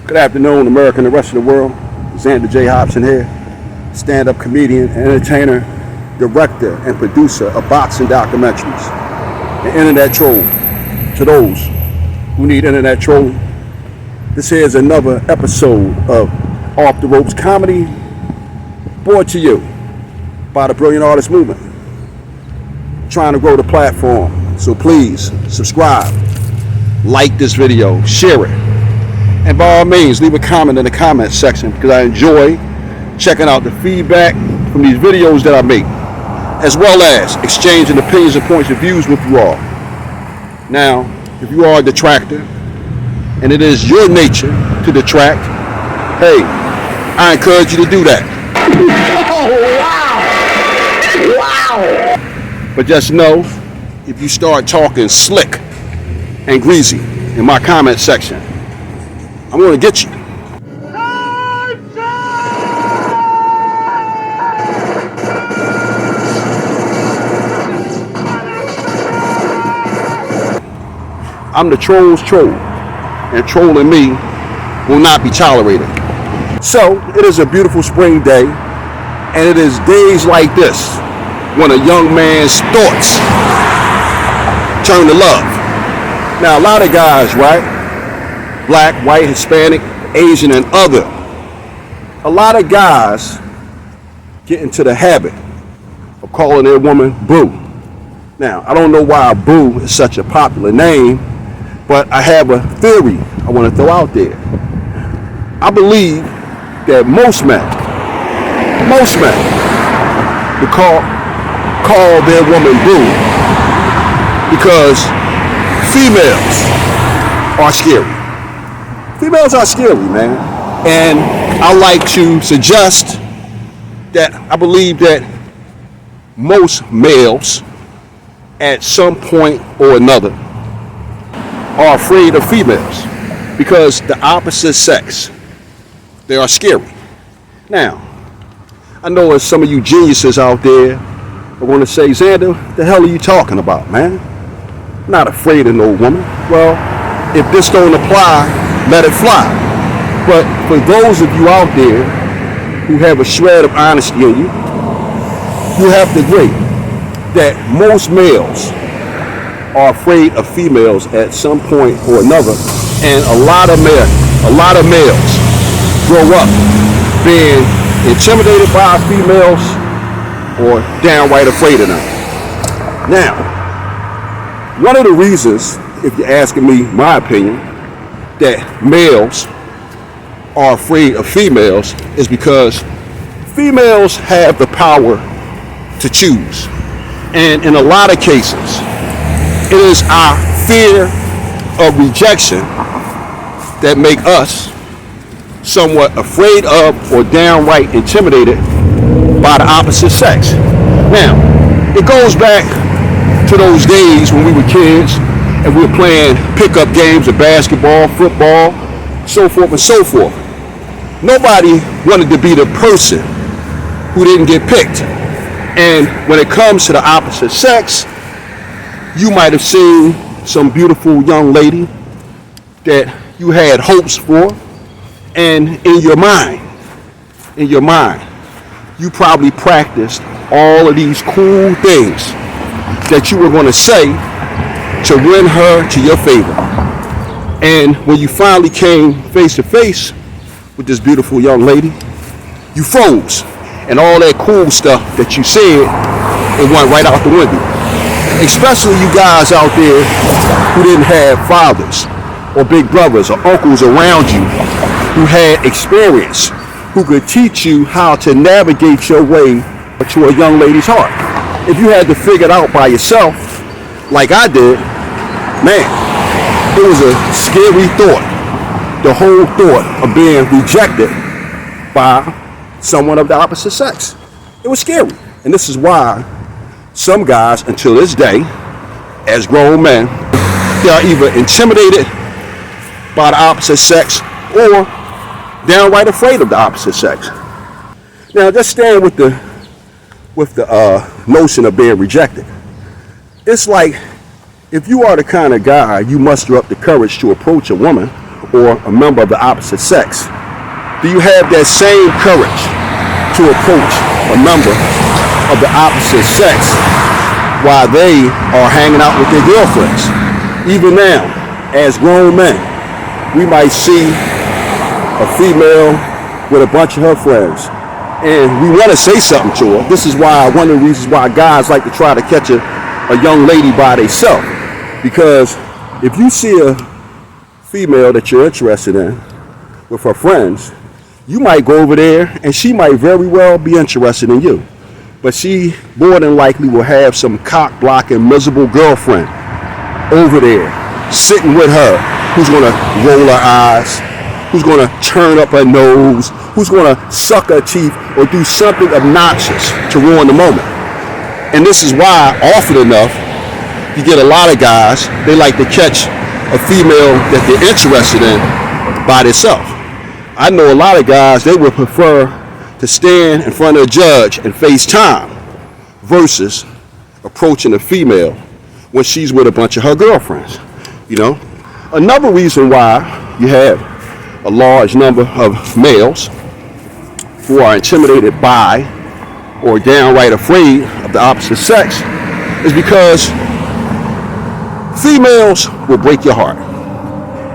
Good afternoon, America and the rest of the world. Xander J. Hobson here, stand-up comedian, entertainer, director, and producer of boxing documentaries, and internet troll. To those who need internet trolling, this here is another episode of Off the Ropes Comedy, brought to you by the Brilliant Artist Movement. Trying to grow the platform, so please subscribe, like this video, share it, and by all means leave a comment in the comment section, because I enjoy checking out the feedback from these videos that I make, as well as exchanging opinions and points of views with you all. Now, if you are a detractor and it is your nature to detract, hey, I encourage you to do that. Wow! But just know, if you start talking slick and greasy in my comment section, I'm going to get you. I'm the troll's troll, and trolling me will not be tolerated. So, it is a beautiful spring day, and it is days like this when a young man's thoughts turn to love. Now, a lot of guys, right? Black, white, Hispanic, Asian, and other. A lot of guys get into the habit of calling their woman boo. Now, I don't know why boo is such a popular name, but I have a theory I want to throw out there. I believe that most men would call their woman boo because females are scary. Females are scary, man. And I like to suggest that I believe that most males at some point or another are afraid of females because the opposite sex, they are scary. Now, I know there's some of you geniuses out there that want to say, Xander, the hell are you talking about, man? I'm not afraid of no woman. Well, if this don't apply, let it fly. But for those of you out there who have a shred of honesty in you, you have to agree that most males are afraid of females at some point or another, and a lot of males grow up being intimidated by females or downright afraid of them. Now, one of the reasons, if you're asking me my opinion, that males are afraid of females is because females have the power to choose. And in a lot of cases, it is our fear of rejection that make us somewhat afraid of or downright intimidated by the opposite sex. Now, it goes back to those days when we were kids and we were playing pickup games of basketball, football, so forth and so forth. Nobody wanted to be the person who didn't get picked. And when it comes to the opposite sex, you might have seen some beautiful young lady that you had hopes for, and in your mind, you probably practiced all of these cool things that you were going to say to win her to your favor. And when you finally came face to face with this beautiful young lady, you froze, and all that cool stuff that you said, it went right out the window. Especially you guys out there who didn't have fathers or big brothers or uncles around you who had experience, who could teach you how to navigate your way to a young lady's heart. If you had to figure it out by yourself, like I did, man, it was a scary thought. The whole thought of being rejected by someone of the opposite sex. It was scary. And this is why some guys, until this day, as grown men, they are either intimidated by the opposite sex or downright afraid of the opposite sex. Now, just staying with the notion of being rejected. It's like, if you are the kind of guy you muster up the courage to approach a woman or a member of the opposite sex, do you have that same courage to approach a member of the opposite sex while they are hanging out with their girlfriends? Even now, as grown men, we might see a female with a bunch of her friends, and we want to say something to her. This is why one of the reasons why guys like to try to catch a young lady by themselves, because if you see a female that you're interested in with her friends, you might go over there and she might very well be interested in you, but she more than likely will have some cock-blocking, miserable girlfriend over there sitting with her, who's going to roll her eyes, who's going to turn up her nose, who's going to suck her teeth or do something obnoxious to ruin the moment. And this is why, often enough, you get a lot of guys, they like to catch a female that they're interested in by themselves. I know a lot of guys, they would prefer to stand in front of a judge and face time versus approaching a female when she's with a bunch of her girlfriends. You know, another reason why you have a large number of males who are intimidated by or downright afraid of the opposite sex is because females will break your heart.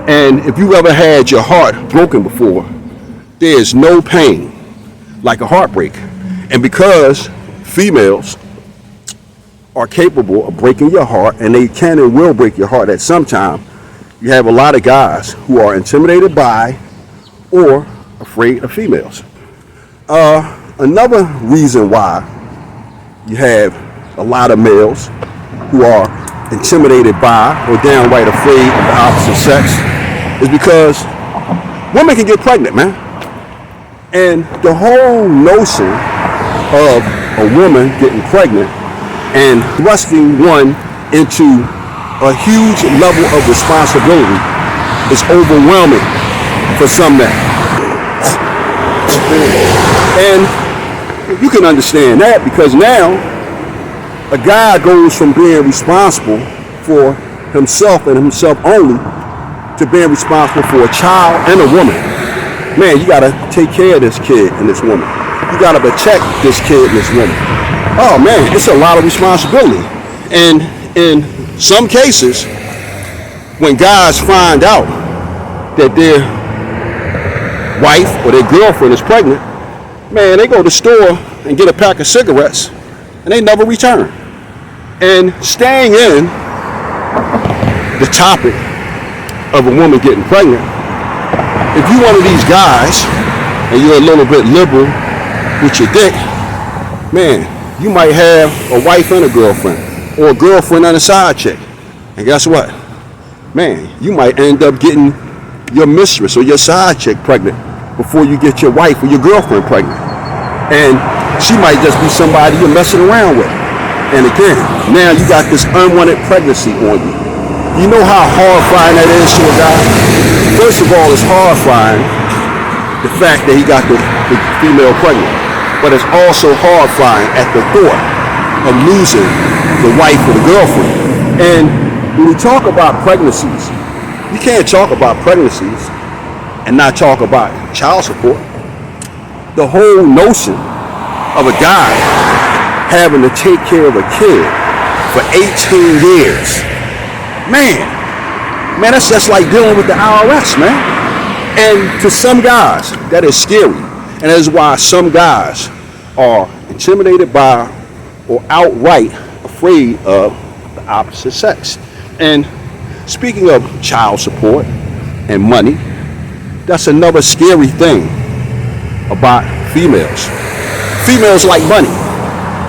And if you ever had your heart broken before, there is no pain like a heartbreak. And because females are capable of breaking your heart, and they can and will break your heart at some time, you have a lot of guys who are intimidated by or afraid of females. Another reason why you have a lot of males who are intimidated by or downright afraid of the opposite sex is because women can get pregnant, man. And the whole notion of a woman getting pregnant and thrusting one into a huge level of responsibility is overwhelming for some men. And you can understand that, because now a guy goes from being responsible for himself and himself only to being responsible for a child and a woman. Man, you gotta take care of this kid and this woman. You gotta protect this kid and this woman. Oh man, it's a lot of responsibility. And in some cases, when guys find out that their wife or their girlfriend is pregnant, man, they go to the store and get a pack of cigarettes and they never return. And staying in the topic of a woman getting pregnant, if you're one of these guys and you're a little bit liberal with your dick, man, you might have a wife and a girlfriend, or a girlfriend and a side chick. And guess what? Man, you might end up getting your mistress or your side chick pregnant before you get your wife or your girlfriend pregnant. And she might just be somebody you're messing around with. And again, now you got this unwanted pregnancy on you. You know how horrifying that is to a guy? First of all, it's horrifying the fact that he got the female pregnant. But it's also horrifying at the thought of losing the wife or the girlfriend. And when we talk about pregnancies, you can't talk about pregnancies and not talk about child support. The whole notion of a guy having to take care of a kid for 18 years, man, that's just like dealing with the IRS, man. And to some guys, that is scary. And that is why some guys are intimidated by or outright afraid of the opposite sex. And speaking of child support and money, that's another scary thing about females. Females like money.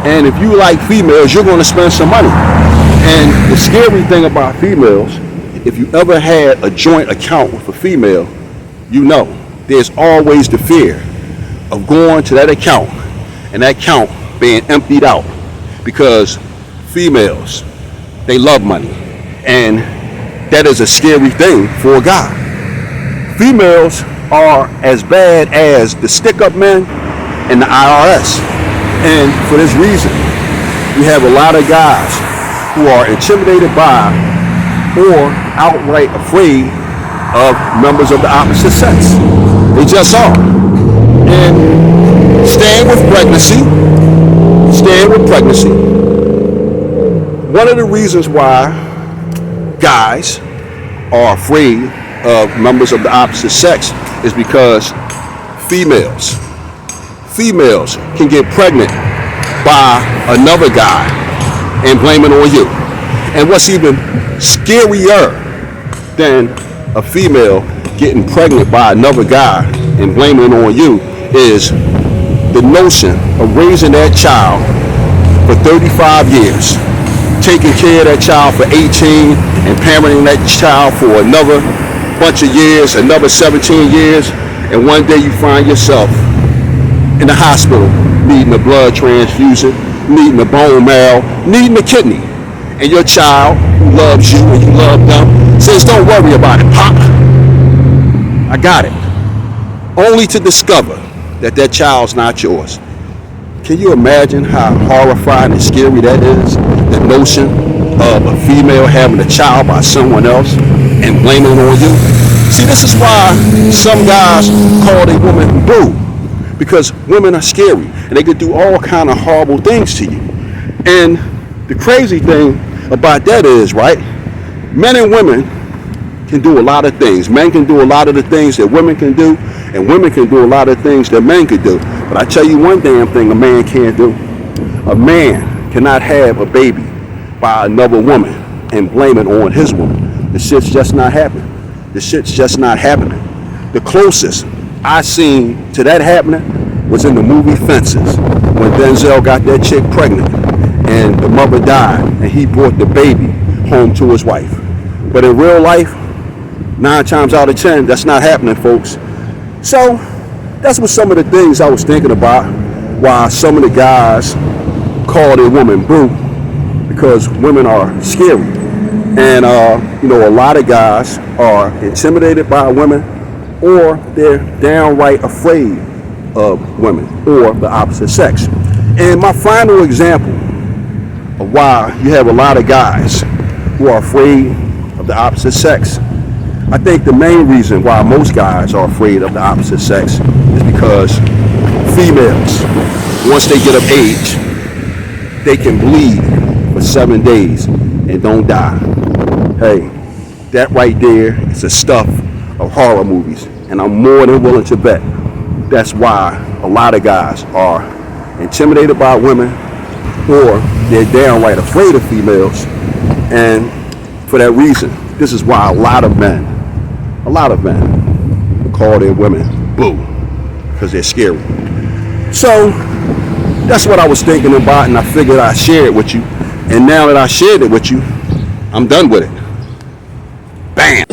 And if you like females, you're going to spend some money. And the scary thing about females, if you ever had a joint account with a female, you know there's always the fear of going to that account and that account being emptied out, because females, they love money. And that is a scary thing for a guy. Females are as bad as the stick-up men and the IRS. And for this reason, we have a lot of guys who are intimidated by or outright afraid of members of the opposite sex. They just are. And staying with pregnancy, one of the reasons why guys are afraid of members of the opposite sex is because females can get pregnant by another guy and blame it on you. And what's even scarier than a female getting pregnant by another guy and blaming it on you is the notion of raising that child for 35 years, taking care of that child for 18 and parenting that child for another bunch of years, another 17 years, and one day you find yourself in the hospital needing a blood transfusion, needing a bone marrow, needing a kidney. And your child, who loves you and you love them, says, don't worry about it, Pop. I got it. Only to discover that that child's not yours. Can you imagine how horrifying and scary that is? The notion of a female having a child by someone else and blaming it on you. See, this is why some guys call a woman boo. Because women are scary and they can do all kind of horrible things to you. And the crazy thing about that is, right, men and women can do a lot of things. Men can do a lot of the things that women can do, and women can do a lot of things that men can do. But I tell you one damn thing a man can't do. A man cannot have a baby by another woman and blame it on his woman. The shit's just not happening. The shit's just not happening. The closest I seen to that happening was in the movie Fences, when Denzel got that chick pregnant and the mother died and he brought the baby home to his wife. But in real life, 9 times out of 10, that's not happening, folks. So that's what some of the things I was thinking about, why some of the guys call their woman boo, because women are scary. And a lot of guys are intimidated by women, or they're downright afraid of women or the opposite sex. And my final example of why you have a lot of guys who are afraid of the opposite sex, I think the main reason why most guys are afraid of the opposite sex is because females, once they get of age, they can bleed for 7 days and don't die. Hey, that right there is the stuff of horror movies, and I'm more than willing to bet that's why a lot of guys are intimidated by women, or they're downright afraid of females. And for that reason, this is why a lot of men call their women boo, because they're scary. So that's what I was thinking about, and I figured I'd share it with you. And now that I shared it with you, I'm done with it. Bam!